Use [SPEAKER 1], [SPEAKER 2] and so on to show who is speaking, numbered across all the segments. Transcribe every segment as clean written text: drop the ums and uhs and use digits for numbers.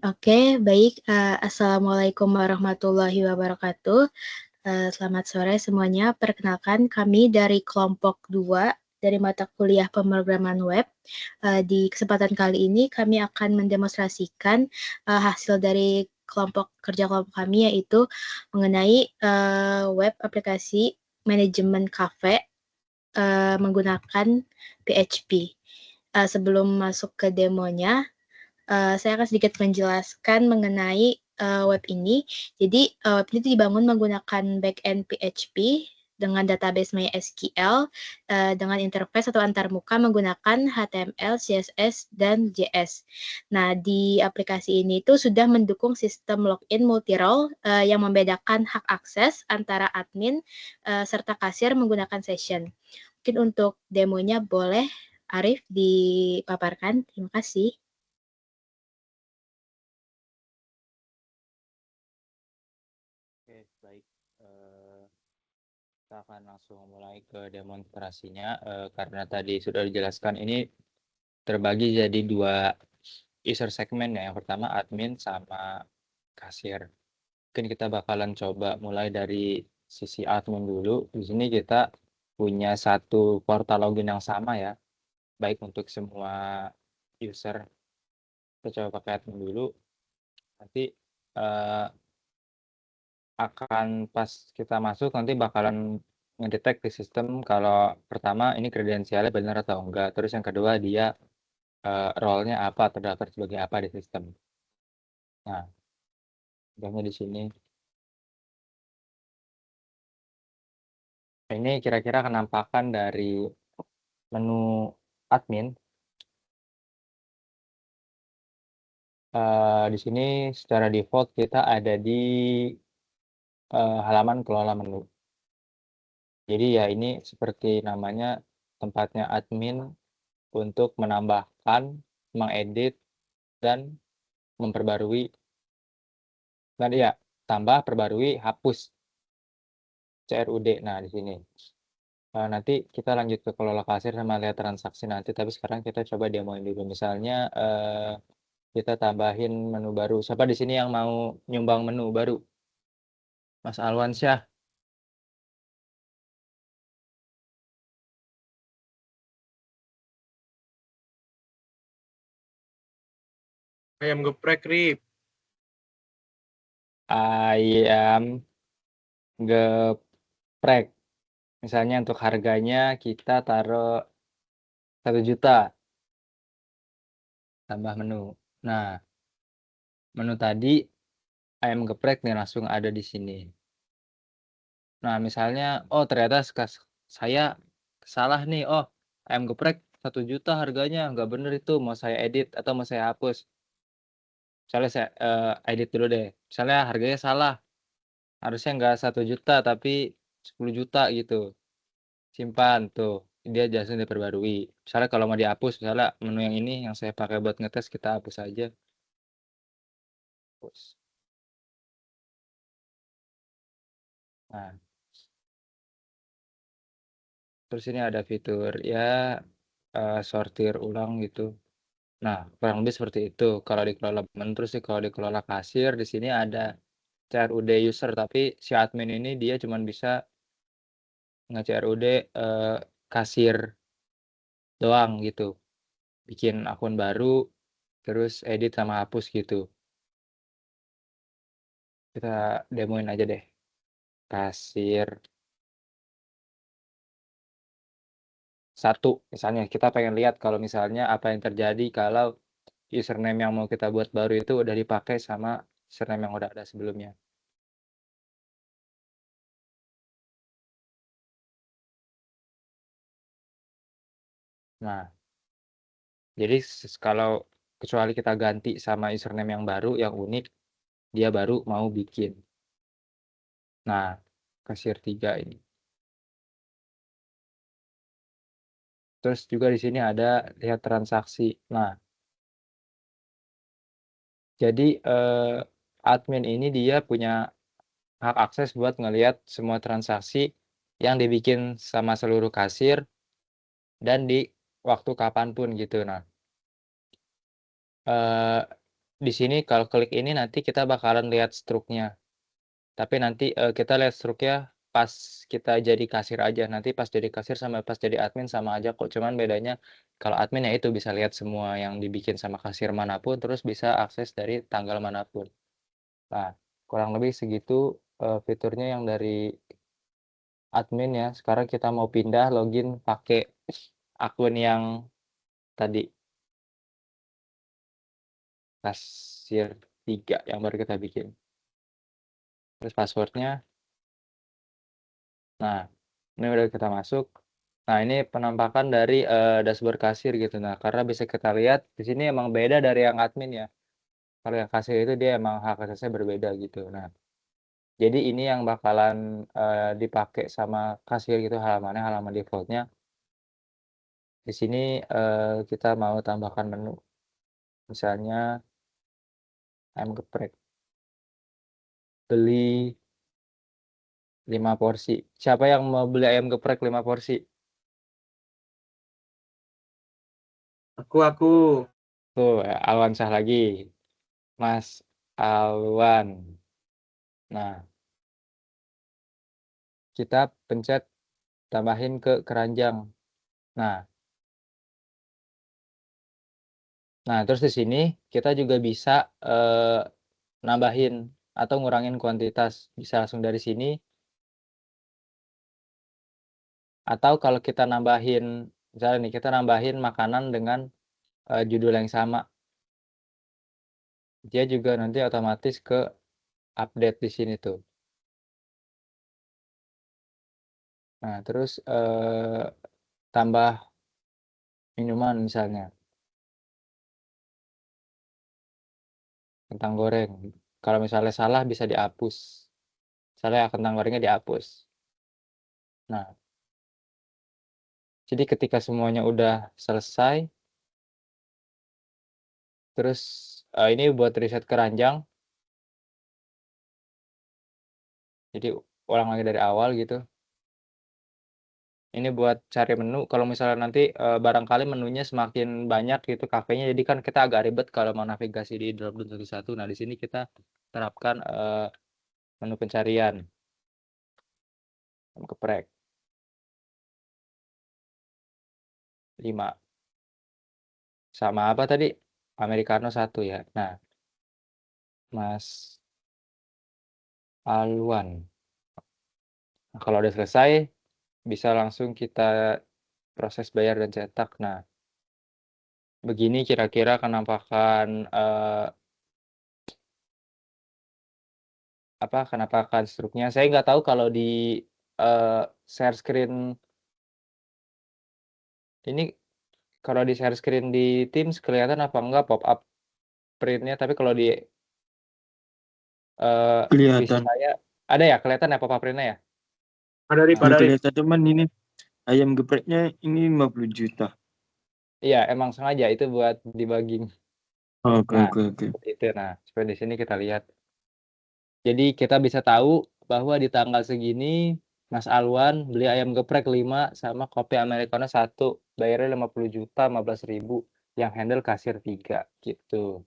[SPEAKER 1] Oke, baik, assalamualaikum warahmatullahi wabarakatuh. Selamat sore semuanya. Perkenalkan kami dari kelompok 2 dari mata kuliah pemrograman web. Di kesempatan kali ini kami akan mendemonstrasikan, hasil dari kerja kelompok kami, yaitu mengenai, web aplikasi manajemen kafe, menggunakan PHP. Sebelum masuk ke demonya, saya akan sedikit menjelaskan mengenai web ini. Jadi web ini dibangun menggunakan backend PHP dengan database MySQL dengan interface atau antarmuka menggunakan HTML, CSS, dan JS. Nah, di aplikasi ini itu sudah mendukung sistem login multi-role yang membedakan hak akses antara admin serta kasir menggunakan session. Mungkin untuk demonya boleh Arif dipaparkan. Terima kasih.
[SPEAKER 2] Oke, baik. Kita akan langsung mulai ke demonstrasinya karena tadi sudah dijelaskan ini terbagi jadi 2 user segmen ya. Yang pertama admin sama kasir. Mungkin kita bakalan coba mulai dari sisi admin dulu. Di sini kita punya satu portal login yang sama ya, baik untuk semua user. Kita coba pakai admin dulu. Nanti akan pas kita masuk nanti bakalan ngedetect di sistem kalau pertama ini kredensialnya benar atau enggak. Terus yang kedua dia role-nya apa, terdaftar sebagai apa di sistem. Nah, contohnya di sini. Ini kira-kira kenampakan dari menu admin. Di sini secara default kita ada di halaman kelola menu. Jadi ya ini seperti namanya tempatnya admin untuk menambahkan, mengedit, dan memperbarui. Tadi ya, tambah, perbarui, hapus CRUD. Nah, di sini. Nanti kita lanjut ke kelola kasir sama lihat transaksi nanti, tapi sekarang kita coba demoin dulu. Misalnya kita tambahin menu baru. Siapa di sini yang mau nyumbang menu baru? Mas Alwansyah.
[SPEAKER 3] Ayam geprek, Rip.
[SPEAKER 2] Ayam geprek. Misalnya untuk harganya kita taruh 1 juta. Tambah menu. Nah, menu tadi ayam geprek nih langsung ada di sini. Nah, misalnya, oh ternyata saya salah nih. Oh, ayam geprek 1 juta harganya. Nggak bener itu. Mau saya edit atau mau saya hapus. Misalnya saya edit dulu deh. Misalnya harganya salah. Harusnya nggak 1 juta tapi 10 juta gitu. Simpan tuh. Dia langsung diperbarui. Misalnya kalau mau dihapus, misalnya menu yang ini yang saya pakai buat ngetes kita hapus aja. Hapus. Nah, terus ini ada fitur ya sortir ulang gitu. Nah, kurang lebih seperti itu. Kalau dikelola menu, terus kalau dikelola kasir, di sini ada CRUD user, tapi si admin ini dia cuma bisa nge-CRUD kasir doang gitu. Bikin akun baru, terus edit sama hapus gitu. Kita demoin aja deh. Kasir 1, misalnya kita pengen lihat kalau misalnya apa yang terjadi kalau username yang mau kita buat baru itu udah dipakai sama username yang udah ada sebelumnya. Nah, jadi kalau kecuali kita ganti sama username yang baru, yang unik, dia baru mau bikin. Nah, kasir 3 ini. Terus juga di sini ada lihat transaksi. Nah, jadi admin ini dia punya hak akses buat ngelihat semua transaksi yang dibikin sama seluruh kasir dan di waktu kapanpun gitu. Nah, di sini kalau klik ini nanti kita bakalan lihat struknya. Tapi nanti kita lihat struknya pas kita jadi kasir aja. Nanti pas jadi kasir sama pas jadi admin sama aja kok. Cuman bedanya kalau admin ya itu bisa lihat semua yang dibikin sama kasir manapun, terus bisa akses dari tanggal manapun. Nah, kurang lebih segitu fiturnya yang dari admin ya. Sekarang kita mau pindah login pakai akun yang tadi kasir 3 yang baru kita bikin. Terus passwordnya. Nah, ini udah kita masuk. Nah, ini penampakan dari dashboard kasir gitu. Nah, karena bisa kita lihat di sini emang beda dari yang admin ya. Kalau yang kasir itu dia emang hak aksesnya berbeda gitu. Nah, jadi ini yang bakalan dipakai sama kasir gitu halamannya, halaman defaultnya. Di sini kita mau tambahkan menu. Misalnya ayam geprek. Beli 5 porsi. Siapa yang mau beli ayam geprek 5 porsi?
[SPEAKER 3] Aku.
[SPEAKER 2] Tuh, Alwan sah lagi. Mas Alwan. Nah, kita pencet tambahin ke keranjang. Nah, terus di sini kita juga bisa nambahin atau ngurangin kuantitas. Bisa langsung dari sini. Atau kalau kita nambahin, misalnya nih kita nambahin makanan dengan judul yang sama. Dia juga nanti otomatis ke update di sini tuh. Nah, terus tambah minuman misalnya. Kentang goreng. Kalau misalnya salah bisa dihapus. Misalnya kentang gorengnya dihapus. Nah, jadi ketika semuanya udah selesai, terus ini buat riset keranjang. Jadi ulang lagi dari awal gitu. Ini buat cari menu. Kalau misalnya nanti barangkali menunya semakin banyak gitu kafenya, jadi kan kita agak ribet kalau mau navigasi di drop-down satu-satu. Nah, di sini kita terapkan menu pencarian. Ayam geprek 5. Sama apa tadi? Americano 1 ya. Nah, Mas Alwan. Nah, kalau udah selesai, bisa langsung kita proses bayar dan cetak. Nah, begini kira-kira kenampakan kenampakan struknya. Saya nggak tahu kalau di share screen ini, kalau di share screen di Teams kelihatan apa enggak pop up printnya, tapi kalau di PC
[SPEAKER 4] Kelihatan.
[SPEAKER 2] saya ada ya, kelihatan ya pop up printnya ya?
[SPEAKER 3] Ada Rip,
[SPEAKER 2] Nah,
[SPEAKER 3] ada Rip.
[SPEAKER 4] Kelihatan teman ini ayam gepreknya ini 50 juta.
[SPEAKER 2] iya, emang sengaja itu buat debugging.
[SPEAKER 4] Oke,
[SPEAKER 2] Nah,
[SPEAKER 4] oke, oke.
[SPEAKER 2] seperti itu. Nah, seperti di sini kita lihat. Jadi kita bisa tahu bahwa di tanggal segini Mas Alwan beli ayam geprek 5 sama kopi americano 1, bayarnya 50 juta, 15.000, yang handle kasir 3 gitu.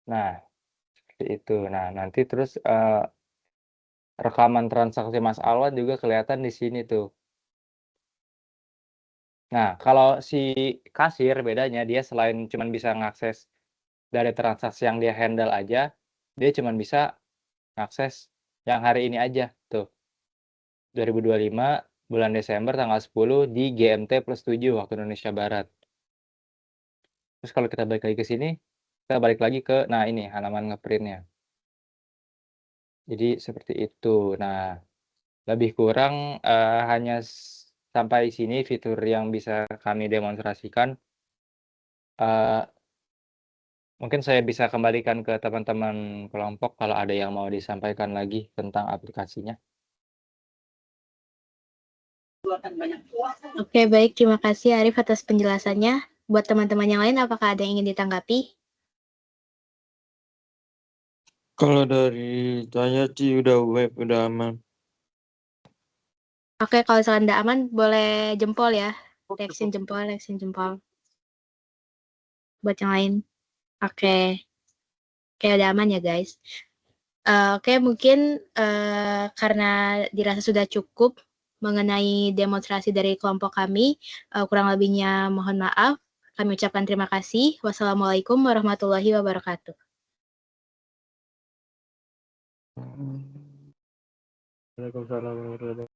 [SPEAKER 2] Nah, seperti itu. Nah, nanti terus rekaman transaksi Mas Alwan juga kelihatan di sini tuh. Nah, kalau si kasir bedanya dia selain cuman bisa ngakses dari transaksi yang dia handle aja, dia cuman bisa ngakses yang hari ini aja tuh. 2025 bulan Desember tanggal 10 di GMT +7 waktu Indonesia Barat. Terus kalau kita balik lagi ke sini, kita balik lagi ke nah ini halaman ngeprintnya. Jadi seperti itu. Nah, lebih kurang hanya sampai sini fitur yang bisa kami demonstrasikan. Mungkin saya bisa kembalikan ke teman-teman kelompok kalau ada yang mau disampaikan lagi tentang aplikasinya.
[SPEAKER 1] Oke, baik. Terima kasih Arif atas penjelasannya. Buat teman-teman yang lain, apakah ada yang ingin ditanggapi?
[SPEAKER 4] Kalau dari saya sih udah web, udah aman.
[SPEAKER 1] Oke, kalau misalkan tidak aman, boleh jempol ya. Reaction jempol, reaction jempol. Buat yang lain. Oke. supaya udah aman ya guys. Oke, mungkin karena dirasa sudah cukup mengenai demonstrasi dari kelompok kami, kurang lebihnya mohon maaf. Kami ucapkan terima kasih. Wassalamualaikum warahmatullahi wabarakatuh.
[SPEAKER 3] Waalaikumsalam warahmatullahi wabarakatuh.